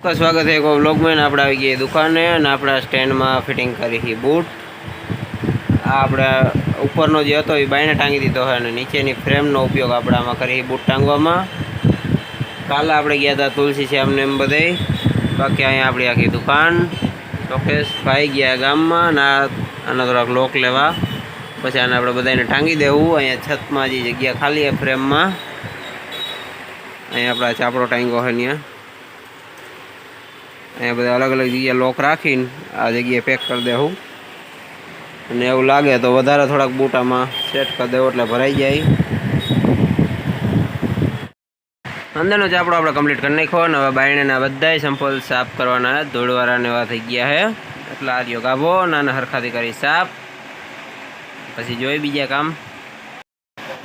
आपका स्वागत है एक व्लॉग में। આપણે આવી ગઈ દુકાને અને આપણા સ્ટેન્ડમાં ફિટિંગ કરી છે બૂટ। આપણે ઉપરનો જે હતો એ બાયણે ટાંગી દીધો છે અને નીચેની ફ્રેમનો ઉપયોગ આપણે આમાં કરી બૂટ ટાંગવામાં। કાલે આપણે ગયા હતા તુલસી શ્યામને એમ બધે, બાકી અહીંયા આપણી આખી દુકાન। ચોક્કસ ભાઈ ગયા ગામમાં અને આના થોડાક લોક લેવા, પછી આને આપણે બધાને ટાંગી દેવું। અહીંયા છતમાં જે જગ્યા ખાલી છે ફ્રેમમાં, અહીંયા આપણા ચાપડો ટાંગ્યો છે ત્યાં। અહીંયા બધા અલગ અલગ જગ્યાએ લોક રાખીને આ જગ્યાએ પેક કરી દેવું અને એવું લાગે તો વધારે થોડાક બૂટ આમાં સેટ કરી દેવો એટલે ભરાઈ જાય। અંદરનો ચાપડો આપણે કમ્પ્લીટ કરી નાખ્યો અને હવે બાયણેના બધાય સંપલ સાફ કરવાના, ધૂળવાળાને એવા થઈ ગયા છે એટલે આ રહ્યો ગાભો નાના હરખાથી કરી સાફ, પછી જોઈ બીજા કામ।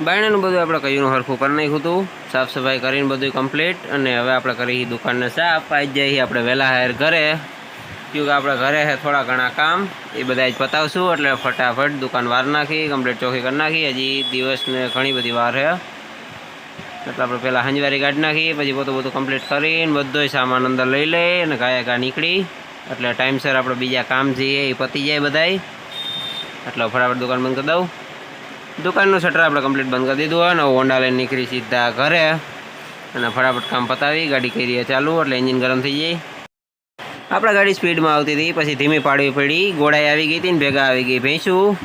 બાયણાનું બધું આપણે કયું હરખું કરી નાખ્યું હતું, સાફ સફાઈ કરીને બધું કમ્પ્લીટ। અને હવે આપણે કરી દુકાનને સાફ। આવી જઈએ આપણે વહેલા હાર ઘરે, ક્योंकि આપણે ઘરે છે થોડા ઘણા કામ એ બધા જ પતાવશું એટલે ફટાફટ દુકાન વાર નાખી કમ્પ્લીટ ચોખ્ખી કરી નાખી। હજી દિવસને ઘણી બધી વાર છે એટલે આપણે પહેલાં હંજવારી કાઢી નાખી, પછી બધું કમ્પ્લીટ કરીને બધોય સામાન અંદર લઈ લઈ અને ગાયા નીકળી એટલે ટાઈમસર આપણે બીજા કામ જઈએ એ પતી જાય બધાય એટલે ફટાફટ દુકાન બંધ કરી દઉં। દુકાનનું શટર આપણે કમ્પ્લીટ બંધ કરી દીધું હોય ને હોન્ડા લઈને નીકળી સીધા ઘરે અને ફટાફટ કામ પતાવી ગાડી કરી ચાલુ એટલે એન્જિન ગરમ થઈ જાય। આપણા ગાડી સ્પીડમાં આવતી હતી, પછી ધીમી પાડવી પડી, ગોળાઈ આવી ગઈ હતી ને ભેગા આવી ગઈ ભેંસું।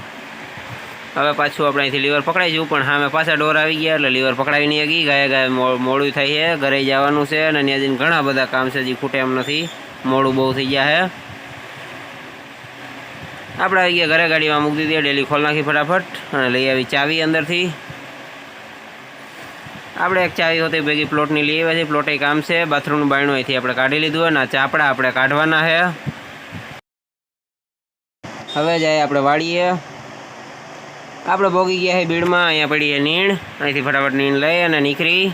હવે પાછું આપણે અહીંથી લીવર પકડાઈશું પણ સામે પાછા ડોર આવી ગયા એટલે લીવર પકડાવી નહીં ગઈ। ગાય મોડું થાય છે, ઘરે જવાનું છે અને ત્યાં જઈને ઘણા બધા કામ છે હજી ખૂટે એમ નથી, મોડું બહુ થઈ ગયા છે। આપણે આવી ગયા ઘરે, ગાડીમાં મૂકી દીધી, ડેલી ખોલ નાખી ફટાફટ અને લઈ આવી ચાવી અંદરથી। આપણે એક ચાવી હોતી ભેગી પ્લોટની લઈ આવ્યા છે, પ્લોટે કામ છે, બાથરૂમનું બાયણું અહીંથી આપણે કાઢી લીધું અને આ ચાપડા આપણે કાઢવાના છે। હવે જાય આપણે વાળીએ, આપણે ભોગી ગયા છે બીડમાં, અહીંયા પડીએ નીણ, અહીંથી ફટાફટ નીણ લઈ અને નીકળી,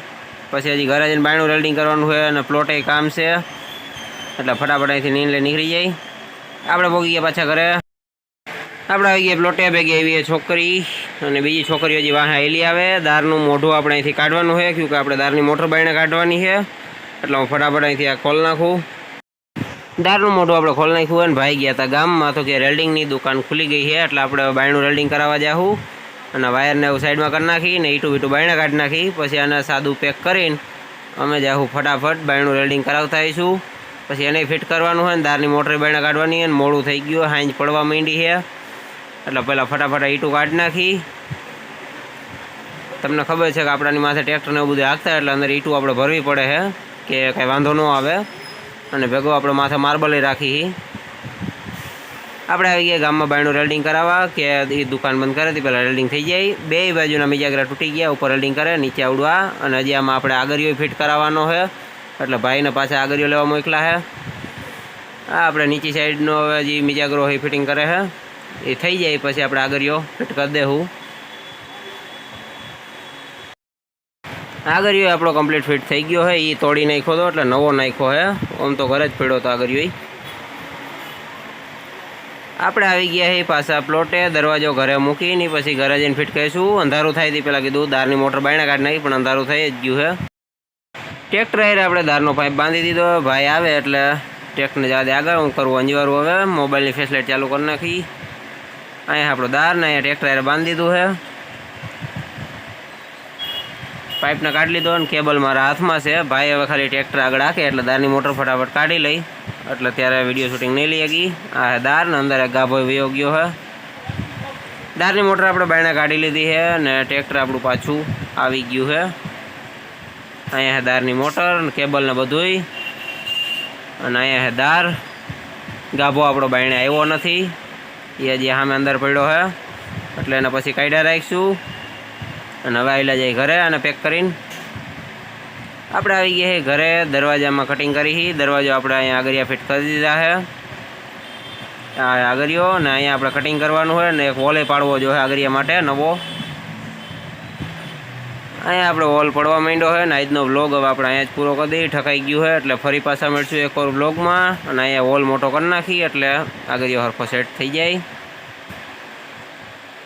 પછી હજી ઘરે જઈને બાયણું વેલ્ડિંગ કરવાનું છે અને પ્લોટે કામ છે એટલે ફટાફટ અહીંથી નીણ લઈ નીકળી જાય। આપણે ભોગી ગયા પાછા ઘરે, આપણે આવી ગયા પ્લોટે ભેગી આવી છોકરી અને બીજી છોકરીઓ હજી વાહ આવેલી આવે। દારનું મોઢું આપણે અહીંથી કાઢવાનું છે, ક્योंकि આપણે દારની મોટર બાયણે કાઢવાની છે એટલે હું ફટાફટ અહીંથી આ ખોલ નાખું। દારનું મોઢું આપણે ખોલ નાખ્યું હોય ને ભાઈ ગયા હતા ગામમાં તો કે રેલ્ડિંગની દુકાન ખુલી ગઈ છે એટલે આપણે બાયણું રેલ્ડિંગ કરાવવા જાઉં અને વાયરને એવું સાઈડમાં કરી નાખી ને ઈટું બાયણે કાઢી નાખી, પછી આને સાદું પેક કરીને અમે જાઉં ફટાફટ બાયણું રેલ્ડિંગ કરાવતા આવીશું। પછી એને ફિટ કરવાનું હોય ને દારની મોટર બાયણે કાઢવાની અને મોડું થઈ ગયું, હાંજ પડવા માંડી છે એટલે પહેલાં ફટાફટ ઈટું કાઢી નાખી। તમને ખબર છે કે આપણાની માથે ટ્રેક્ટરને એવું બધું હાંકતા એટલે અંદર ઈટું આપણે ભરવી પડે છે કે કાંઈ વાંધો ન આવે અને ભેગો આપણે માથે માર્બલે રાખી। આપણે આવી ગયા ગામમાં બાયણું રેલ્ડિંગ કરાવવા કે એ દુકાન બંધ કરે તે પહેલાં રેલ્ડિંગ થઈ જાય। બે બાજુના મિજાગરા તૂટી ગયા, ઉપર રેલ્ડિંગ કરે નીચે આવડવા અને હજી આમાં આપણે આગળીઓ ફિટ કરાવવાનો છે એટલે ભાઈને પાછા આગળીઓ લેવા મોકલા છે। આ આપણે નીચી સાઈડનો હવે હજી મિજાગરો હોય ફિટિંગ કરે છે, એ થઈ જાય પછી આપણે આગળીઓ ફિટ કરી દેવું। આગળીઓ આપણો કમ્પ્લીટ ફિટ થઈ ગયો છે, એ તોડી નાખ્યો હતો એટલે નવો નાખ્યો છે, આમ તો ઘરે જ પડ્યો હતો આગળીઓ। આપણે આવી ગયા છે પાછા પ્લોટે, દરવાજો ઘરે મૂકીને પછી ઘરે જઈને ફિટ કરીશું। અંધારું થાય તે પહેલાં કીધું દારની મોટર બાયણે કાઢી નાખી પણ અંધારું થઈ જ ગયું છે। ટ્રેક્ટર હારે આપણે દારનો પાઇપ બાંધી દીધો, ભાઈ આવે એટલે ટ્રેક્ટરને જવા દે આગળ, હું કરું અંજવારું। હવે મોબાઈલની ફેસલાઇટ ચાલુ કરી નાખી, અહીંયા આપણો દાર ને અહીંયા ટ્રેક્ટર હારે બાંધી દીધું છે, પાઇપને કાઢી લીધો અને કેબલ મારા હાથમાં છે। ભાઈ હવે ખાલી ટ્રેક્ટર આગળ રાખે એટલે દારની મોટર ફટાફટ કાઢી લઈ એટલે ત્યારે વિડીયો શૂટિંગ નહીં લઈ શકી। આ દાર ને અંદર એક ગાભો વયો ગયો છે। દારની મોટર આપણે બાયણે કાઢી લીધી છે અને ટ્રેક્ટર આપણું પાછું આવી ગયું છે। અહીંયા છે દારની મોટર ને કેબલ ને બધુંય અને અહીંયા છે દાર, ગાભો આપણો બાયણે આવ્યો નથી, એ હજી સામે અંદર પડ્યો છે એટલે એને પછી કાઢ્યા રાખીશું અને હવે આવેલા જાય ઘરે અને પેક કરીને આપણે આવી ગયા છે ઘરે। દરવાજામાં કટિંગ કરી, દરવાજો આપણે અહીંયા આગળિયા ફિટ કરી દીધા છે, આ આગળિયો ને અહીંયા આપણે કટિંગ કરવાનું હોય ને એક વોલે પાડવો જોઈએ આગળિયા માટે નવો। અહીંયા આપણે વોલ પડવા માંડ્યો છે ને આજનો વ્લોગ હવે આપણે અહીંયા જ પૂરો કરી દઈએ, ઠકાઈ ગયું છે એટલે ફરી પાછા મળશું એક ઓર વ્લોગમાં અને અહીંયા વોલ મોટો કરી નાખી એટલે આગળિયો સરખો સેટ થઈ જાય।